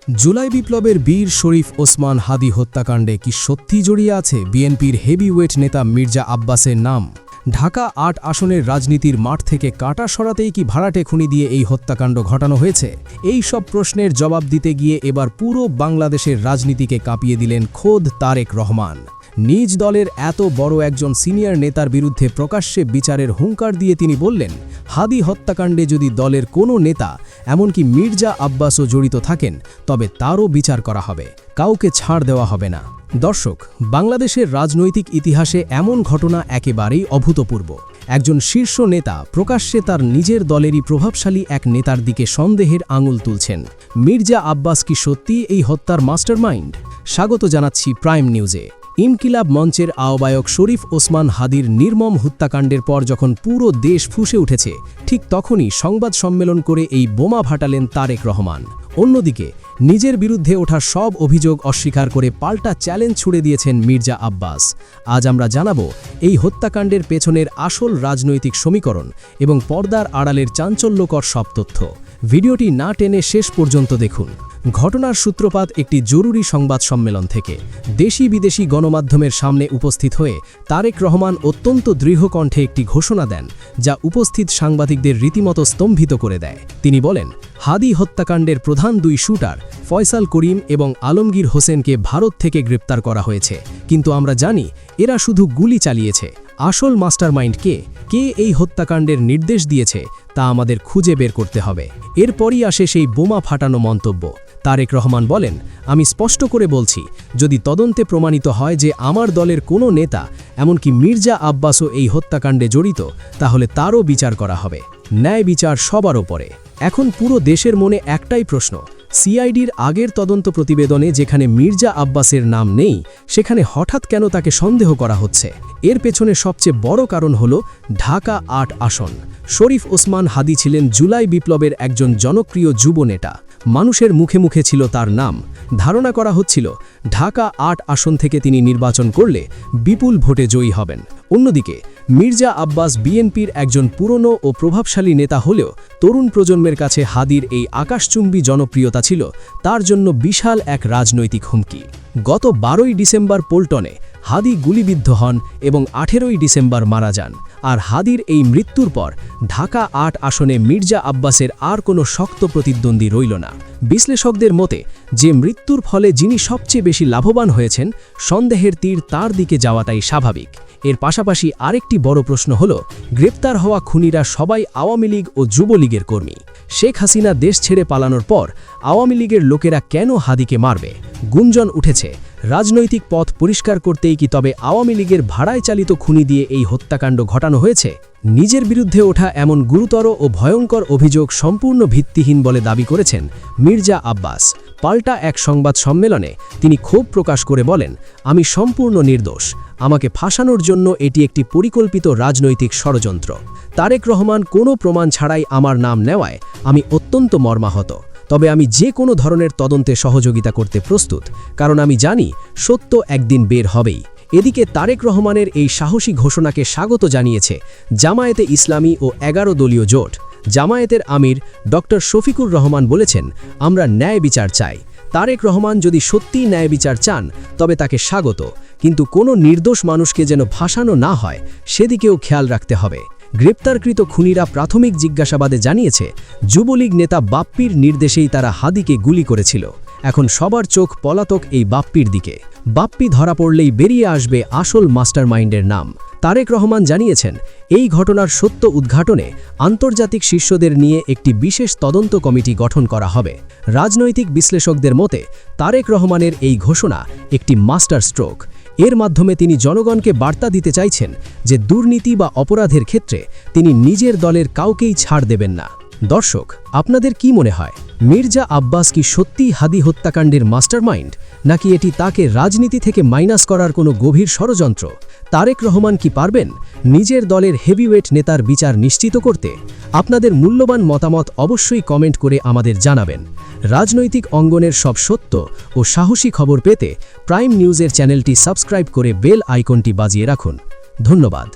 জুলাই বিপ্লবের বীর শরীফ ওসমান হাদি হত্যাকাণ্ডে কি সত্যি জড়িয়ে আছে বিএনপির হেভিওয়েট নেতা মির্জা আব্বাসের নাম? ঢাকা ৮ আসনের রাজনীতির মাঠ থেকে কাঁটা সরাতেই কি ভাড়াটে খুনি দিয়ে এই হত্যাকাণ্ড ঘটানো হয়েছে? এই সব প্রশ্নের জবাব দিতে গিয়ে এবার পুরো বাংলাদেশের রাজনীতিকে কাঁপিয়ে দিলেন খোদ তারেক রহমান। নিজ দলের এত বড় একজন সিনিয়র নেতার বিরুদ্ধে প্রকাশ্যে বিচারের হুঙ্কার দিয়ে তিনি বললেন, হাদি হত্যাকাণ্ডে যদি দলের কোনো নেতা এমনকি মির্জা আব্বাসও জড়িত থাকেন তবে তারও বিচার করা হবে, কাউকে ছাড় দেওয়া হবে না। দর্শক, বাংলাদেশের রাজনৈতিক ইতিহাসে এমন ঘটনা একেবারেই অভূতপূর্ব। একজন শীর্ষ নেতা প্রকাশ্যে তার নিজের দলেরই প্রভাবশালী এক নেতার দিকে সন্দেহের আঙুল তুলছেন। মির্জা আব্বাস কি সত্যি এই হত্যার মাস্টারমাইন্ড? স্বাগত জানাচ্ছি প্রাইম নিউজে। ইনকিলাব মঞ্চের আহ্বায়ক শরীফ ওসমান হাদির নির্মম হত্যাকাণ্ডের পর যখন পুরো দেশ ফুঁসে উঠেছে, ঠিক তখনই সংবাদ সম্মেলন করে এই বোমা ফাটালেন তারেক রহমান। অন্যদিকে নিজের বিরুদ্ধে ওঠা সব অভিযোগ অস্বীকার করে পাল্টা চ্যালেঞ্জ ছুড়ে দিয়েছেন মির্জা আব্বাস। আজ আমরা জানাবো এই হত্যাকাণ্ডের পেছনের আসল রাজনৈতিক সমীকরণ এবং পর্দার আড়ালের চাঞ্চল্যকর সব তথ্য। ভিডিওটি না টেনে শেষ পর্যন্ত দেখুন। ঘটনার সূত্রপাত একটি জরুরি সংবাদ সম্মেলন থেকে। দেশি বিদেশি গণমাধ্যমের সামনে উপস্থিত হয়ে তারেক রহমান অত্যন্ত দৃঢ় কণ্ঠে একটি ঘোষণা দেন, যা উপস্থিত সাংবাদিকদের রীতিমতো স্তম্ভিত করে দেয়। তিনি বলেন, হাদি হত্যাকাণ্ডের প্রধান দুই শুটার ফয়সাল করিম এবং আলমগীর হোসেনকে ভারত থেকে গ্রেপ্তার করা হয়েছে, কিন্তু আমরা জানি এরা শুধু গুলি চালিয়েছে। আসল মাস্টারমাইন্ড কে এই হত্যাকাণ্ডের নির্দেশ দিয়েছে তা আমাদের খুঁজে বের করতে হবে। এরপরই আসে সেই বোমা ফাটানো মন্তব্য। তারেক রহমান বলেন, আমি স্পষ্ট করে বলছি, যদি তদন্তে প্রমাণিত হয় যে আমার দলের কোনো নেতা এমনকি মির্জা আব্বাসও এই হত্যাকাণ্ডে জড়িত, তাহলে তারও বিচার করা হবে। ন্যায় বিচার সবার ওপরে। এখন পুরো দেশের মনে একটাই প্রশ্ন, সিআইডির আগের তদন্ত প্রতিবেদনে যেখানে মির্জা আব্বাসের নাম নেই, সেখানে হঠাৎ কেন তাকে সন্দেহ করা হচ্ছে? এর পেছনে সবচেয়ে বড় কারণ হল ঢাকা ৮ আসন। শরীফ ওসমান হাদি ছিলেন জুলাই বিপ্লবের একজন জনপ্রিয় যুব নেতা। মানুষের মুখে মুখে ছিল তার নাম। ধারণা করা হচ্ছিল ঢাকা ৮ আসন থেকে তিনি নির্বাচন করলে বিপুল ভোটে জয়ী হবেন। অন্যদিকে মির্জা আব্বাস বিএনপির একজন পুরনো ও প্রভাবশালী নেতা হলেও তরুণ প্রজন্মের কাছে হাদির এই আকাশচুম্বী জনপ্রিয়তা ছিল তার জন্য বিশাল এক রাজনৈতিক হুমকি। গত 12ই ডিসেম্বর পল্টনে হাদি গুলিবিদ্ধ হন এবং 18ই ডিসেম্বর মারা যান। আর হাদির এই মৃত্যুর পর ঢাকা ৮ আসনে মির্জা আব্বাসের আর কোনো শক্ত প্রতিদ্বন্দ্বী রইল না। বিশ্লেষকদের মতে, যে মৃত্যুর ফলে যিনি সবচেয়ে বেশি লাভবান হয়েছেন, সন্দেহের তীর তার দিকে যাওয়াটাই স্বাভাবিক। এর পাশাপাশি আরেকটি বড় প্রশ্ন হল, গ্রেপ্তার হওয়া খুনিরা সবাই আওয়ামী লীগ ও যুবলীগের কর্মী। শেখ হাসিনা দেশ ছেড়ে পালানোর পর আওয়ামী লীগের লোকেরা কেন হাদিকে মারবে? গুঞ্জন উঠেছে, রাজনৈতিক পথ পরিষ্কার করতেই কি তবে আওয়ামী লীগের ভাড়ায় চালিত খুনি দিয়ে এই হত্যাকাণ্ড ঘটানো হয়েছে? নিজের বিরুদ্ধে ওঠা এমন গুরুতর ও ভয়ঙ্কর অভিযোগ সম্পূর্ণ ভিত্তিহীন বলে দাবি করেছেন মির্জা আব্বাস। পাল্টা এক সংবাদ সম্মেলনে তিনি ক্ষোভ প্রকাশ করে বলেন, আমি সম্পূর্ণ নির্দোষ। আমাকে ফাঁসানোর জন্য এটি একটি পরিকল্পিত রাজনৈতিক ষড়যন্ত্র। তারেক রহমান কোনো প্রমাণ ছাড়াই আমার নাম নেওয়ায় আমি অত্যন্ত মর্মাহত। তবে আমি যে কোনো ধরনের তদন্তে সহযোগিতা করতে প্রস্তুত, কারণ আমি জানি সত্য একদিন বের হবেই। এদিকে তারেক রহমানের এই সাহসী ঘোষণাকে স্বাগত জানিয়েছে জামায়াতে ইসলামী ও 11 দলীয় জোট। জামায়াতের আমির ডক্টর শফিকুর রহমান বলেছেন, আমরা ন্যায় বিচার চাই। তারেক রহমান যদি সত্যিই ন্যায় বিচার চান তবে তাকে স্বাগত, কিন্তু কোনো নির্দোষ মানুষকে যেন ফাঁসানো না হয় সেদিকেও খেয়াল রাখতে হবে। গ্রেপ্তারকৃত খুনিরা প্রাথমিক জিজ্ঞাসাবাদে জানিয়েছে, যুবলীগ নেতা বাপ্পির নির্দেশেই তারা হাদিকে গুলি করেছিল। এখন সবার চোখ পলাতক এই বাপ্পির দিকে। বাপ্পি ধরা পড়লেই বেরিয়ে আসবে আসল মাস্টারমাইন্ডের নাম। তারেক রহমান জানিয়েছেন, এই ঘটনার সত্য উদ্ঘাটনে আন্তর্জাতিক শীর্ষদের নিয়ে একটি বিশেষ তদন্ত কমিটি গঠন করা হবে। রাজনৈতিক বিশ্লেষকদের মতে তারেক রহমানের এই ঘোষণা একটি মাস্টার স্ট্রোক। এর মাধ্যমে তিনি জনগণকে বার্তা দিতে চাইছেন যে দুর্নীতি বা অপরাধের ক্ষেত্রে তিনি নিজের দলের কাউকেই ছাড় দেবেন না। দর্শক, আপনাদের কি মনে হয়, মির্জা আব্বাস কি সত্যিই হাদি হত্যাকাণ্ডের মাস্টারমাইন্ড, নাকি এটি তাকে রাজনীতি থেকে মাইনাস করার কোনো গভীর ষড়যন্ত্র? তারেক রহমান কি পারবেন নিজের দলের হেভিওয়েট নেতার বিচার নিশ্চিত করতে? আপনাদের মূল্যবান মতামত অবশ্যই কমেন্ট করে আমাদের জানাবেন। রাজনৈতিক অঙ্গনের সব সত্য ও সাহসী খবর পেতে প্রাইম নিউজের চ্যানেলটি সাবস্ক্রাইব করে বেল আইকনটি বাজিয়ে রাখুন। ধন্যবাদ।